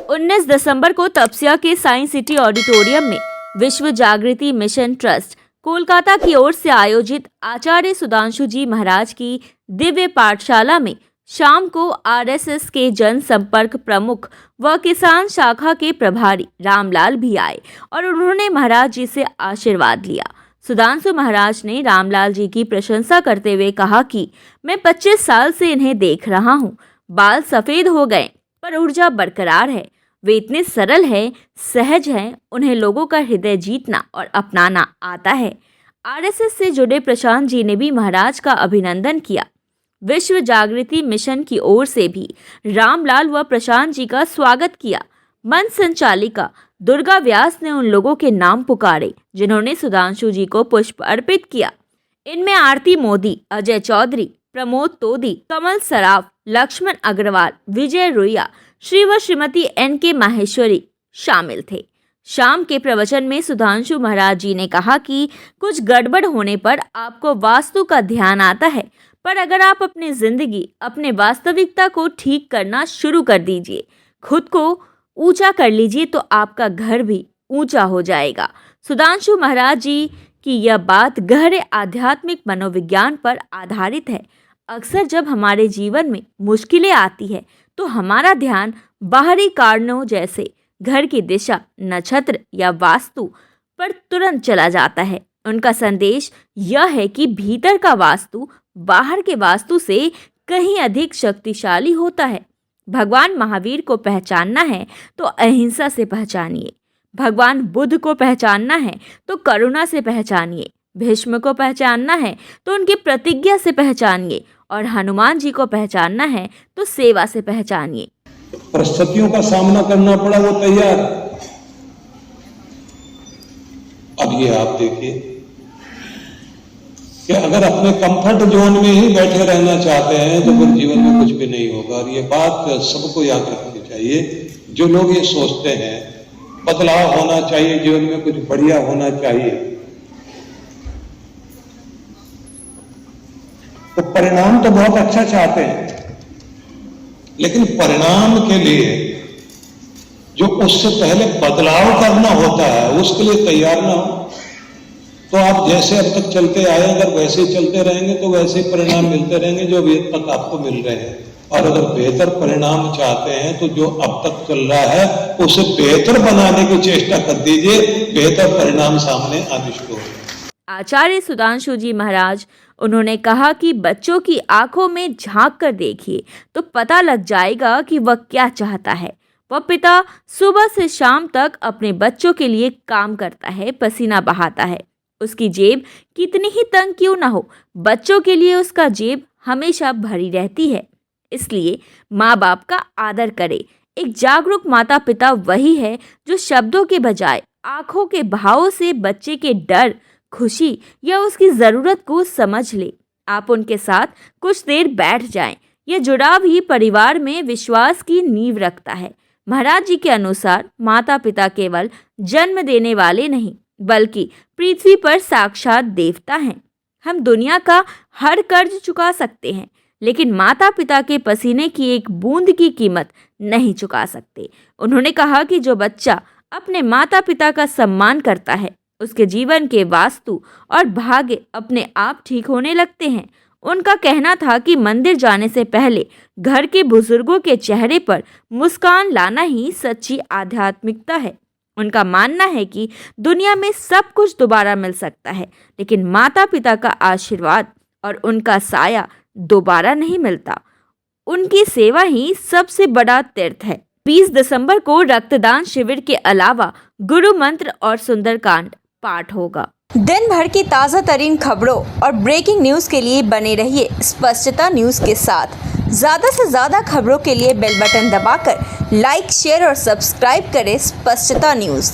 19 दिसंबर को तपसिया के science city auditorium में विश्व जागृति मिशन ट्रस्ट कोलकाता की ओर से आयोजित आचार्य सुधांशु जी महाराज की दिव्य पाठशाला में शाम को आरएसएस के जनसंपर्क प्रमुख व किसान शाखा के प्रभारी रामलाल भी आए और उन्होंने महाराज जी से आशीर्वाद लिया। सुधांशु महाराज ने रामलाल जी की प्रशंसा करते हुए कहा कि मैं 25 साल से इन्हें देख रहा हूँ। बाल सफेद हो गए पर ऊर्जा बरकरार है। वे इतने सरल हैं, सहज हैं, उन्हें लोगों का हृदय जीतना और अपनाना आता है। आरएसएस से जुड़े प्रशांत जी ने भी महाराज का अभिनंदन किया। विश्व जागृति मिशन की ओर से भी रामलाल व प्रशांत जी का स्वागत किया। मंच संचालिका दुर्गा व्यास ने उन लोगों के नाम पुकारे जिन्होंने सुधांशु जी को पुष्प अर्पित किया। इनमें आरती मोदी, अजय चौधरी, प्रमोद तोदी, कमल सराफ, लक्ष्मण अग्रवाल, विजय रुइया, श्री व श्रीमती एन.के. माहेश्वरी शामिल थे। शाम के प्रवचन में सुधांशु महाराज जी ने कहा कि कुछ गड़बड़ होने पर आपको वास्तु का ध्यान आता है, पर अगर आप अपनी जिंदगी, अपने वास्तविकता को ठीक करना शुरू कर दीजिए, खुद को ऊंचा कर लीजिए, तो आपका घर भी ऊंचा हो जाएगा। सुधांशु महाराज जी की यह बात गहरे आध्यात्मिक मनोविज्ञान पर आधारित है। अक्सर जब हमारे जीवन में मुश्किलें आती है तो हमारा ध्यान बाहरी कारणों जैसे घर की दिशा, नक्षत्र या वास्तु पर तुरंत चला जाता है। उनका संदेश यह है कि भीतर का वास्तु बाहर के वास्तु से कहीं अधिक शक्तिशाली होता है। भगवान महावीर को पहचानना है तो अहिंसा से पहचानिए। भगवान बुद्ध को पहचानना है तो करुणा से पहचानिए। भीष्म को पहचानना है तो उनकी प्रतिज्ञा से पहचानिए और हनुमान जी को पहचानना है तो सेवा से पहचानिए। परिस्थितियों का सामना करना पड़ा, वो तैयार। अब ये आप देखिए कि अगर अपने कंफर्ट जोन में ही बैठे रहना चाहते हैं तो फिर जीवन में कुछ भी नहीं होगा। और ये बात सबको याद रखनी चाहिए। जो लोग ये सोचते हैं बदलाव होना चाहिए, जीवन में कुछ बढ़िया होना चाहिए, तो परिणाम तो बहुत अच्छा चाहते हैं, लेकिन परिणाम के लिए जो उससे पहले बदलाव करना होता है उसके लिए तैयार ना हो तो आप जैसे अब तक चलते आए, अगर वैसे ही चलते रहेंगे तो वैसे ही परिणाम मिलते रहेंगे जो अभी तक आपको मिल रहे हैं। और अगर बेहतर परिणाम चाहते हैं तो जो अब तक चल रहा है उसे बेहतर बनाने की चेष्टा कर दीजिए, बेहतर परिणाम सामने आने शुरू हो। आचार्य सुधांशु जी महाराज उन्होंने कहा कि बच्चों की आंखों में झांक कर देखिए तो पता लग जाएगा कि वह क्या चाहता है। वह पिता सुबह से शाम तक अपने बच्चों के लिए काम करता है, पसीना बहाता है। उसकी जेब कितनी ही तंग क्यों ना हो, बच्चों के लिए उसका जेब हमेशा भरी रहती है। इसलिए माँ बाप का आदर करे। एक जागरूक माता पिता वही है जो शब्दों के बजाय आंखों के भावों से बच्चे के डर, खुशी या उसकी ज़रूरत को समझ ले। आप उनके साथ कुछ देर बैठ जाएं। यह जुड़ाव ही परिवार में विश्वास की नींव रखता है। महाराज जी के अनुसार माता पिता केवल जन्म देने वाले नहीं बल्कि पृथ्वी पर साक्षात देवता हैं। हम दुनिया का हर कर्ज चुका सकते हैं लेकिन माता पिता के पसीने की एक बूंद की कीमत नहीं चुका सकते। उन्होंने कहा कि जो बच्चा अपने माता पिता का सम्मान करता है उसके जीवन के वास्तु और भाग्य अपने आप ठीक होने लगते हैं। उनका कहना था कि मंदिर जाने से पहले घर के बुजुर्गों के चेहरे पर मुस्कान लाना ही सच्ची आध्यात्मिकता है। उनका मानना है कि दुनिया में सब कुछ दोबारा मिल सकता है लेकिन माता पिता का आशीर्वाद और उनका साया दोबारा नहीं मिलता। उनकी सेवा ही सबसे बड़ा तीर्थ है। 20 दिसंबर को रक्तदान शिविर के अलावा गुरु मंत्र और सुंदरकांड पाठ होगा। दिन भर की ताज़ा तरीन खबरों और ब्रेकिंग न्यूज़ के लिए बने रहिए स्पष्टता न्यूज़ के साथ। ज़्यादा से ज़्यादा खबरों के लिए बेल बटन दबाकर लाइक, शेयर और सब्सक्राइब करें स्पष्टता न्यूज़।